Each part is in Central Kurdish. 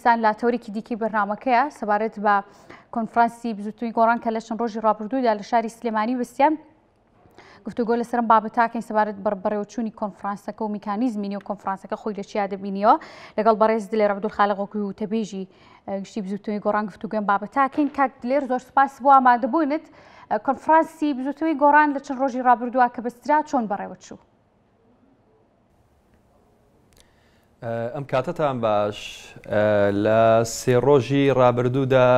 لا توريكي ديكي برنامجها سبارت با كونفرنسي بزوتوی گۆڕان کە لە چەند ڕۆژی ڕابردوودا لە شاری سلێمانی وستیان گفتوگۆ لەسەر بابەتاکەین سەبارەت بەڕێوەچوونی کۆنفرانسەکە و میکانیزمی نێو کۆنفرانسەکە خۆی لە چیا دەبینیەوە لەگەڵ بەڕێز دلێر عەبدولخالق و تەبێژی گشتی بزوتوی گۆڕان گفتوگۆیان بابەتاکەین کاک دلێر زۆر سپاس بۆ ئامادەبوونت کۆنفرانسی بزوتوی گۆڕان لە چەند ڕۆژی ڕابردووە کە بەسترا چۆن بەڕێوەچوو ئەم کاتتان باش لە سێ ڕۆژی ڕابردوودا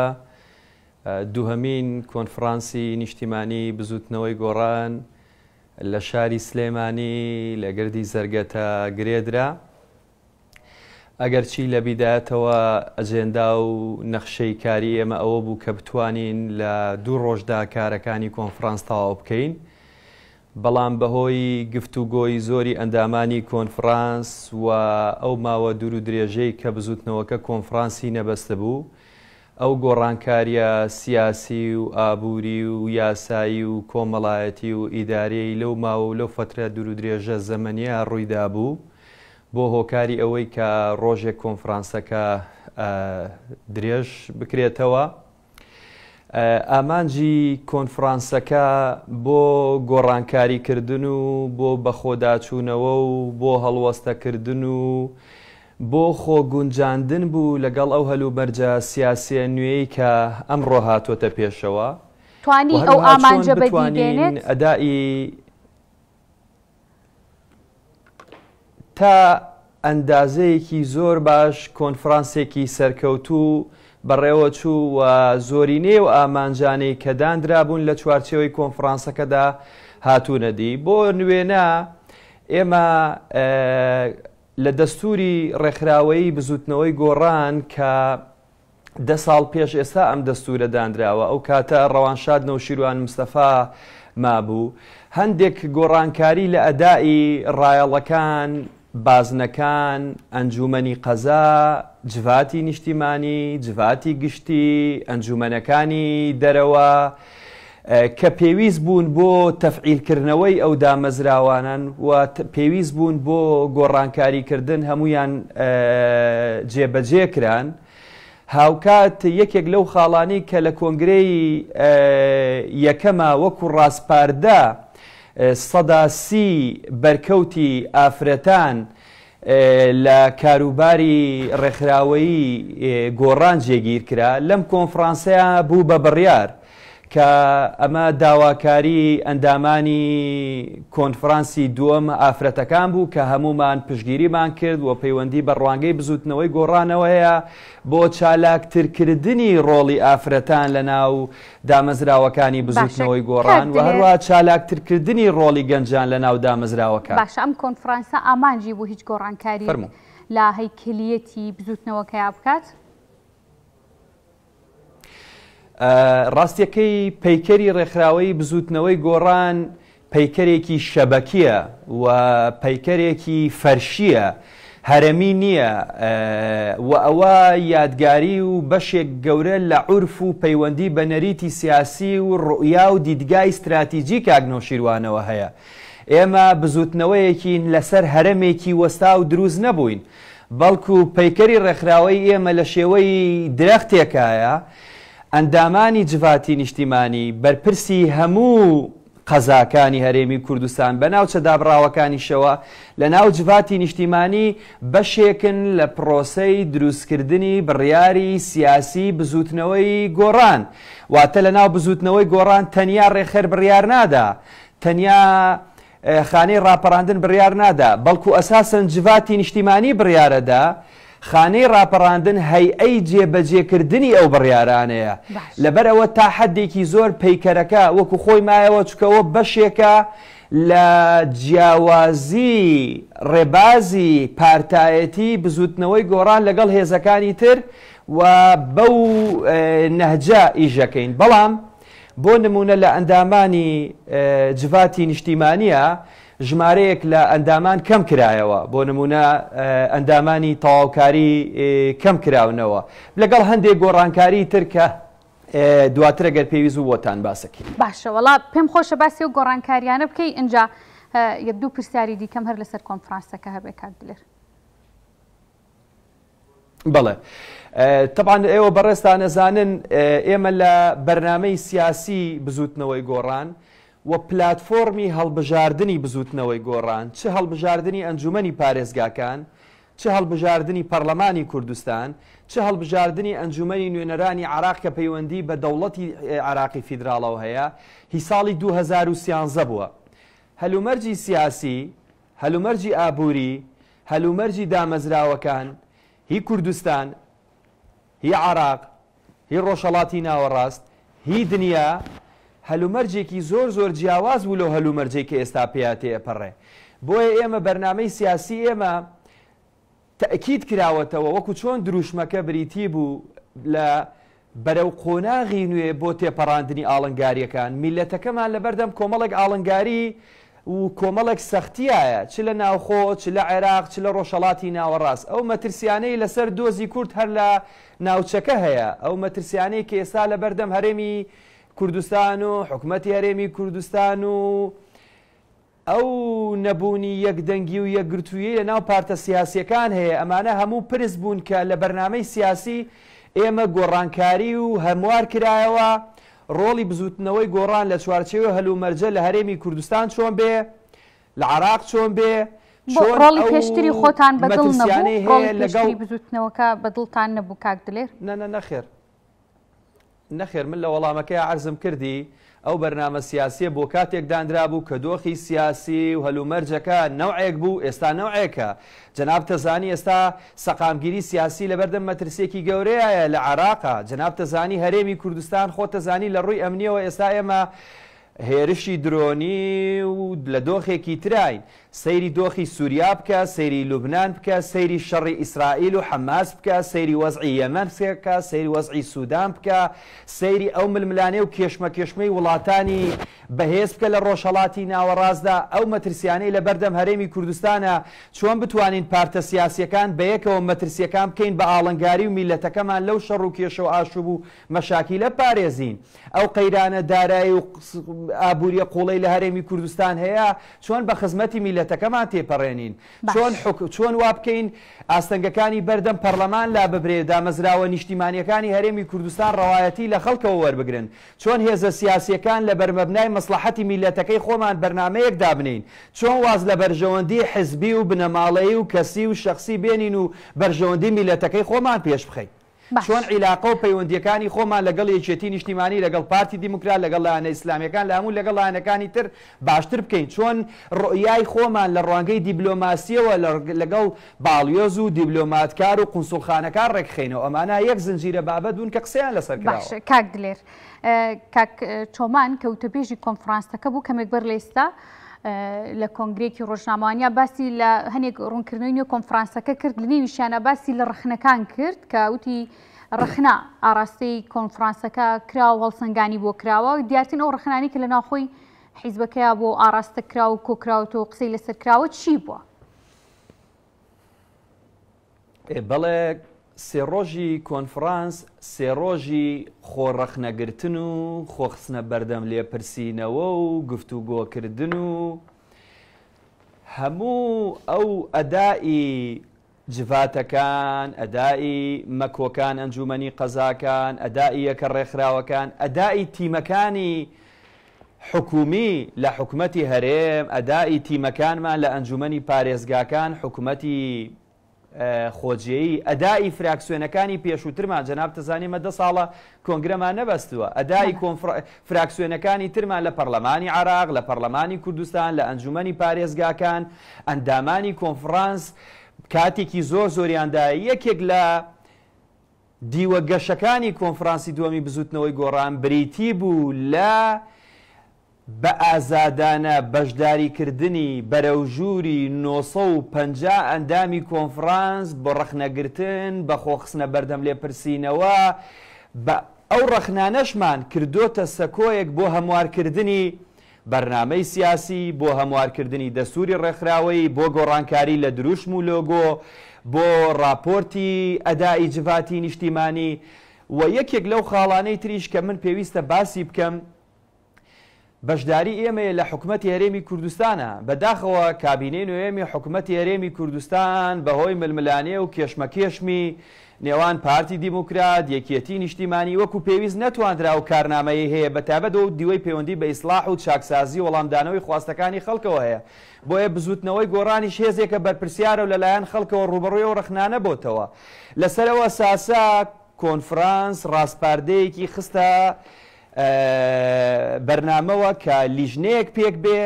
دووهەمین کۆنفرانسی نیشتیمانی بزوتنەوەی گۆڕان لە شاری سلێمانی لە گردی زەرگەتە گرێدرا ئەگەرچی لە بیدایەتەوە ئەجێندا و نەخشەی کاری ئێمە ئەوە بوو کە بتوانین لە دوو ڕۆژدا کارەکانی کۆنفرانس تەواو بکەین بەڵام بەهۆی گفتوگۆی زۆری ئەندامانی کۆنفرانس و ئەو ماوە دوور و درێژەی کە بزوتنەوەکە کۆنفرانسی نەبەستە بوو ئەو گۆڕانکاریە سیاسی و ئابووری و یاسایی و کۆمەڵایەتی و ئیدارەی لەو ماوە و لەو فترە دوور و درێژە زەمەنیە ڕوویدا بوو بۆ هۆکاری ئەوەی کە ڕۆژێک کۆنفرانسەکە درێژ بکرێتەوە ئامانجی کۆنفرانسەکە بۆ گۆڕانکاریکردن و بۆ بەخۆداچوونەوە و بۆ هەڵوەستەکردن و بۆ خۆگونجاندن بوو لەگەڵ ئەو هەلوبەرجە سیاسیە نوێی کە ئەمڕۆ هاتوۆتە پێشەوە توانی ئەو ئامانجە بەدیدێنێت ئەدای تا ئەندازەیەکی زۆر باش کۆنفرانسێکی سەرکەوتوو بەڕێوەچوو و زۆرینەی و ئامانجانەی کە دانرابوون لە چوارچێوەی کۆنفرانسەکەدا هاتوونەدی بۆ نوێنە ئێمە لە دەستوری ڕێکخراوەیی بزوتنەوەی گۆڕان کە 10 ساڵ پێش ئێستا ئەم دەستورە دانراوە ئەو کاتە ڕەوانشاد نەوشیروان مستەفا مابوو هەندێک گۆڕانکاری لە ئەدای ڕایەڵەکان بازنەکان ئەنجومەنی قەزا جڤاتی نیشتیمانی جڤاتی گشتی ئەنجومەنەکانی دەرەوە کە پێویست بوون بۆ تەفعیلکردنەوەی ئەو دامەزراوانن و پێویست بوون بۆ گۆڕانکاریکردن هەمویان جێبەجێکران هاوکات یەکێک لەو خاڵانی کە لە کۆنگرەی یەکەمە وەکو ڕاستپاردە سەدا 30 بەرکەوتی ئافرەتان لە کاروباری ڕێکخراوەیی گۆڕان جێگیر کرا لەم کۆنفرانسەیە بوو بە بڕیار کە ئەمە داواکاری ئەندامانی کۆنفرانسی دووەم ئافرەتەکان بوو کە هەمومان پشگیریمان کرد و پەیوەندی بە ڕوانگەی بزوتنەوەی گۆڕانەوەیە بۆ چالاکترکردنی ڕۆڵی ئافرەتان لە ناو دامەزراوەکانی بزوتنەوەی گۆڕان و هەروە چالاکترکردنی ڕۆڵی گەنجان لە ناو دامەزراوەکان باش ئەم کۆنفرانسە ئامانجی بۆ هیچ گۆڕانکاری لە هەیکلیەتی بزوتنەوەکەیا بکات ڕاستیەکەی پەیکەری ڕێکخراوەی بزوتنەوەی گۆڕان پەیکەرێکی شەبەکیە و پەیکەرێکی فەرشیە هەرەمی نییە و ئەوە یادگاری و بەشێک گەورە لە عورف و پەیوەندی بە نەریتی سیاسی و ڕوئیا و دیدگای استراتیجی کاگنەوشیروانەوە هەیە ئێمە بزوتنەوەیەکین لەسەر هەرەمێکی وەستا و دروست نەبووین بەڵکو پەیکەری ڕێکخراوەی ئێمە لە شێوەی درەختێکایە ئەندامانی جڤاتی نیشتیمانی بەرپرسی هەموو قەزاکانی هەرێمی کوردستان بە ناو چەدابڕاوەکانیشەوە لە ناو جڤاتی نیشتیمانی بەشێکن لە پرۆسەی دروستکردنی بڕیاری سیاسی بزوتنەوەی گۆڕان واتە لە ناو بزوتنەوەی گۆڕان تەنیا ڕێخەر بڕیار نادا تەنیا خانەی ڕاپەڕاندن بڕیار نادا بەڵکو ئەساسەن جڤاتی نیشتیمانی بڕیارەدا خانەی ڕاپەڕاندن هەیئەی جێبەجێکردنی ئەو بڕیارانەیە لەبەرەوە تا حەدێکی زۆر پەیکەرەکە وەکو خۆی مایەوە چکەوە بەشێکە لە جیاوازی ڕێبازی پارتایەتی بزوتنەوەی گۆڕان لەگەڵ هێزەکانی تر و بەو نەهجە ئیژەکەین بەڵام بۆ نمونە لە ئەندامانی جڤاتی نیشتیمانیە ژمارەیەک لە ئەندامان کەم کرایەوە بۆ نمونە ئەندامانی تەواوکاری کەم کراونەوە لەگەڵ هەندێک گۆڕانکاری تر کە دواتر ئەگەر پێویست و بۆتان باسەکەین باشە وەڵا پێم خۆشە باسی و گۆڕانکاریانە بکەی ئینجا یەک دوو پرسیاری دیکەم هەر لەسەر کۆنفرانسەکە هەبێ کاک دلێر بەڵێ طبعا ئێوە بەڕێستان ئەزانن ئێمە لە بەرنامەی سیاسی بزوتنەوەی گۆڕان و پلاتفۆرمی هەڵبژاردننی بزوتنەوەی گۆڕان چه هەڵبژاردننی ئەنجومەنی پارێزگاکان چه هەڵبژاردننی پەرلەمانی کوردستان چه هەڵبژاردننی ئەنجومەنی نوێنەرانی عراق کە پەیوەندی بە دەوڵەتی عراقی فیدراڵەوە هەیە هی ساڵی 2013 بووە هەلومەرجی سیاسی هەلومەرجی ئابووری هەلومەرجی دامەزراوەکان هی کوردستان هی عراق هی ڕۆژهەڵاتی ناوەڕاست هی دنیا هەلومەرجێکی زۆر جیاواز بوو لەو هەلومەرجەی کە ئێستا پێیا تێپەڕێ بۆیە ئێمە بەرنامەی سیاسی ئێمە تەئکید کراوەتەوە وەکو چۆن دروشمەکە بریتی بوو لە بەرەو قۆناغی نوێ بۆ تێپەڕاندنی ئاڵنگاریەکان میلەتەکەمان لەبەردەم کۆمەڵێک ئاڵنگاری و کۆمەڵێک سەختیایە چ لە ناوخۆ چ لە عێراق چ لە ڕۆژهەڵاتی ناوەڕاست ئەو مەترسیانەی لەسەر دۆزی کورد هەر لە ناوچەکە هەیە ئەو مەترسیانەی کە ئێستا لە بەردەم هەرێمی کوردستان و حکوومەتی هەرێمی کوردستان و ئەو نەبوونی یەکدەنگی و یەکگرتوویی لە ناو پارتە سیاسیەکان هەیە ئەمانە هەموو پرس بوون کە لە بەرنامەی سیاسی ئێمە گۆڕانکاری و هەموار کرایەوە ڕۆڵی بزوتنەوەی گۆڕان لە چوارچێوە هەلومەرجە لە هەرێمی کوردستان چۆن بێ لە عراق چۆن بێ ڕۆڵی پێشتری خۆتان بەدڵ نەبوو ڕۆڵی پێشتری بزوتنەوەکە بەدڵتان نەبوو کاک دلێر نەخێر من لە وەڵامەکەی عەرزم کردی ئەو بەرنامە سیاسیە بۆ کاتێک دانرا بوو کە دۆخی سیاسی و هەلومەرجەکە نەوعێک بوو ئێستا نەوعێکە جەناب تەزانی ئێستا سەقامگیری سیاسی لە بەردەم مەترسێکی گەورەیە لە عێراقا جەناب تەزانی هەرێمی کوردستان خۆ تەزانی لە ڕووی ئەمنیەوە ئێستا ئێمە هێرشی درۆنی و لە دۆخێکی تراین سەیری دۆخی سووریا بکە سەیری لوبنان بکە سەیری شەڕی ئیسرائیل و حەماس بکە سەیری وەزعی یەمەن بکە سەیری وەزعی سوودان بکە سەیری ئەو ململانێ و کێشمەی وڵاتانی بەهێز بکە لە ڕۆژهەڵاتی ناوەڕاستدا ئەو مەترسیانەی لە بەردەم هەرێمی کوردستانە چۆن بتوانین پارتە سیاسیەکان بەیەکەوە مەترسیەکان بکەین بە ئاڵنگاری و میلەتەکەمان لەو شەڕ و کێشە و ئاشوب و مەشاکیلە پارێزین ئەو قەیرانە دارایی و ئابووریە قوڵەی لە هەرێمی کوردستان هەیە چۆن بە خزمەتی میلەتەکەمان تێپەڕێنین چۆن وا بکەین ئاستەنگەکانی بەردەم پەرلەمان لا ببرێ دامەزراوە نیشتیمانیەکانی هەرێمی کوردستان ڕەوایەتی لە خەڵکەوە وەربگرن چۆن هێزە سیاسیەکان لە بەرمەبنای مەسلحەتی میلەتەکەی خۆمان بەرنامەیەک دابنین چۆن واز لە بەرژەوەندی حزبی و بنەماڵەیی و کەسی و شەخصی بێنین و بەرژەوەندی میلەتەکەی خۆمان پێش بخەین چۆن عیلاقە و پەیوەندیەکانی خۆمان لەگەڵ یەکێتی نیشتیمانی لەگەڵ پارتی دیموکرات لەگەڵ لایەنە ئیسلامیەکان لە هەموو لەگەڵ لایەنەکانی تر باشتر بکەین چۆن ڕۆیای خۆمان لە ڕوانگەی دیبلۆماسیەوە لەگەڵ باڵیۆز و دیبلۆماتکار و قونسوڵخانەکان ڕێکخینەوە ئەمانە یەک زنجیرە بابەت بوون کە قسەیان لەسەر کراوە. کاک دلێر کاک چۆمان کەوتەبێژی کۆنفرانسەکە بوو کەمێک بەر لە ئێستا لە کۆنگرێکی ڕۆژنامەوانیا باسی لە هەنێک ڕوونکردنەوەی نوێ کۆنفرانسەکە کرد لە نێویشیانە باسی لە ڕخنەکان کرد کە وتی ڕخنا ئاراستەی کۆنفرانسەکە کراوە هەڵسەنگانی بۆ کراوە دیارترین ئەو ڕخنانی کە لە ناوخۆی حیزبەکەیە بۆ ئاراستە کراوە و کۆکراوەوە قسەی لەسەر کراوە چی بووە؟ بەڵێ سێ ڕۆژی کۆنفرانس سێ ڕۆژی خۆڕەخنەگرتن و خۆخستنە بەردەم لێپرسینەوە و گفتوگۆکردن و هەموو ئەو ئەدائی جڤاتەکان ئەدائی مەکۆکان ئەنجومەنی قەزاکان ئەدائی یەکە ڕێکخراوەکان ئەدائی تیمەکانی حکومی لە حکومەتی هەرێم ئەدائی تیمەکانمان لە ئەنجومەنی پارێزگاکان حکومەتی خۆجیایی ئەدای فراکسیۆنەکانی پێشووترمان جەناب تەزانی مە 10 ساڵە کۆنگرەمان نەبەستووە ئەدای فراکسیۆنەکانی ترمان لە پەرلەمانی عراق لە پەرلەمانی کوردستان لە ئەنجومەنی پارێزگاکان ئەندامانی کۆنفرانس کاتێکی زۆریاندا یەکێک لە دیوە گەشەکانی کۆنفرانسی دووەمی بزوتنەوەی گۆڕان بریتی بوو لە بە ئازادانە بەشداریکردنی بەرەوژووری 950 ئەندامی کۆنفرانس بۆ ڕەخنەگرتن بە خۆخستنە بەردەم لێپرسینەوە بە ئەو ڕەخنانەشمان کردوتە سەکۆیەک بۆ هەموارکردنی بەرنامەی سیاسی بۆ هەموارکردنی دەستوری ڕێکخراوەی بۆ گۆڕانکاری لە دروشم و لۆگۆ بۆ راپۆرتی ئەدای جڤاتی نیشتیمانی و یەکێک لەو خاڵانەی تریش کە من پێویستە باسی بکەم بەشداری ئێمە لە حکوومەتی هەرێمی کوردستانە بەداخەوە کابینەی نوێمی حکوومەتی هەرێمی کوردستان بەهۆی ململانێ و کێشمەکێشمی نێوان پارتی دیموکرات یەکێتی نیشتیمانی وەکو پێویست نەتواندرا و کارنامەیە هەیە بەتابەت و دیوەی پەیوەندی بە ئیسلاح و چاکسازی وەڵامدانەوەی خواستەکانی خەڵکەوە هەیە بۆیە بزوتنەوەی گۆڕانیش هێزێکە بەرپرسیارە و لەلایەن خەڵکەوە ڕوبەڕووی و ڕخنانە بۆتەوە لەسەرەوە ساسا کۆنفرانس ڕاستپاردەیەکی خستە بەرنامەوە کە لیژنەیەک پێک بێ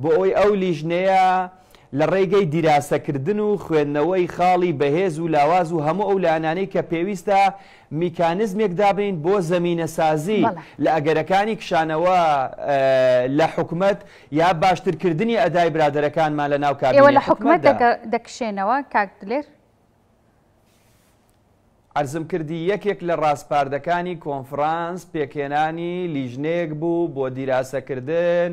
بۆ ئەوەی ئەو لیژنەیە لە ڕێگەی دیراسەکردن و خوێندنەوەی خاڵی بەهێز و لاواز و هەموو ئەو لایەنانەی کە پێویستە میکانیزمێک دابین بۆ زەمینەسازی لە ئەگەرەکانی کشانەوە لە حکوومەت یا باشترکردنی ئەدای برادەرەکانمان لە ناو کابینەی ئێوە لە حکوومەت دەکشێنەوە کاک دلێر عرزم کردی یەکێک لە ڕاستپاردەکانی کۆنفرانس پێکهێنانی لیژنەیەک بوو بۆ دیراسەکردن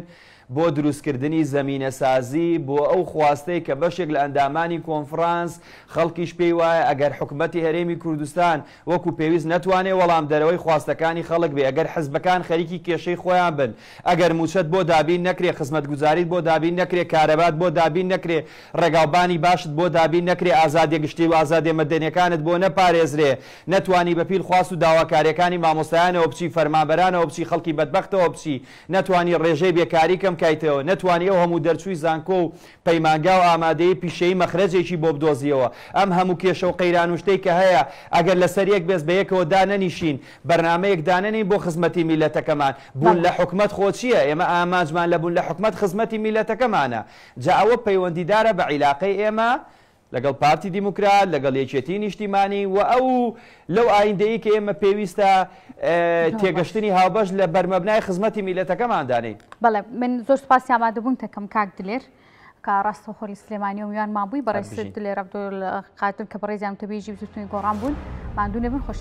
بۆ دروستکردنی زەمینەسازی بۆ ئەو خواستەی کە بەشێک لە ئەندامانی کۆنفرانس خەڵکیش پێی وایە ئەگەر حکوومەتی هەرێمی کوردستان وەکو پێویست نەتوانێت وەڵام دەرەوەی خواستەکانی خەڵک بێ ئەگەر حزبەکان خەریکی کێشەی خۆیان بن ئەگەر موچەت بۆ دابین نەکرێ خزمەتگوزاریت بۆ دابین نەکرێ کارەبات بۆ دابین نەکرێ ڕێگاوبانی باشت بۆ دابین نەکرێ ئازادی گشتی و ئازادی مەدەنیەکانت بۆ نەپارێزرێ نەتوانی بەپیل خواست و داواکاریەکانی مامۆستایانەوە بچی فەرمانبەرانەوە بچی خەڵکی بەدبەختەوە بچی نەتوانی ڕێژەی بێکاری کەم کایتەوە نەتوانی ئەو هەموو دەرچووی زانکۆ و پەیمانگا و ئامادەی پیشەی مەخرەجێکی بۆ بدۆزیەوە ئەم هەموو کێشە و قەیران و شتەی کە هەیە ئەگەر لەسەر یەک بێز بە یەکەوە دانەنیشین بەرنامەیەک دانەنین بۆ خزمەتی میلەتەکەمان بوون لە حکومەت خۆچیە ئێمە ئاماجمان لە بوون لە حکومەت خزمەتی میلەتەکەمانە جا ئەوە پەیوەندیدارە بە عیلاقەی ئێمە لەگەڵ پارتی دیموکرات لەگەڵ یەکێتی نیشتیمانی و ئەو لەو ئایندەیە کە ئێمە پێویستە تێگەشتنی هاوبەش لە بەرمەبنای خزمەتی میلەتەکەمان دانەین. بەڵێ من زۆر سپاسی ئامادەبوون تەکەم کاک دلێر کە ڕاستەوخۆی سلێمانی و میوان مابووی بەڕێز دلێر عەبدوڵ قادر کە بەڕێزیان تەبێژی بزوتنی گۆڕان بوون ماندوو نەبن خۆش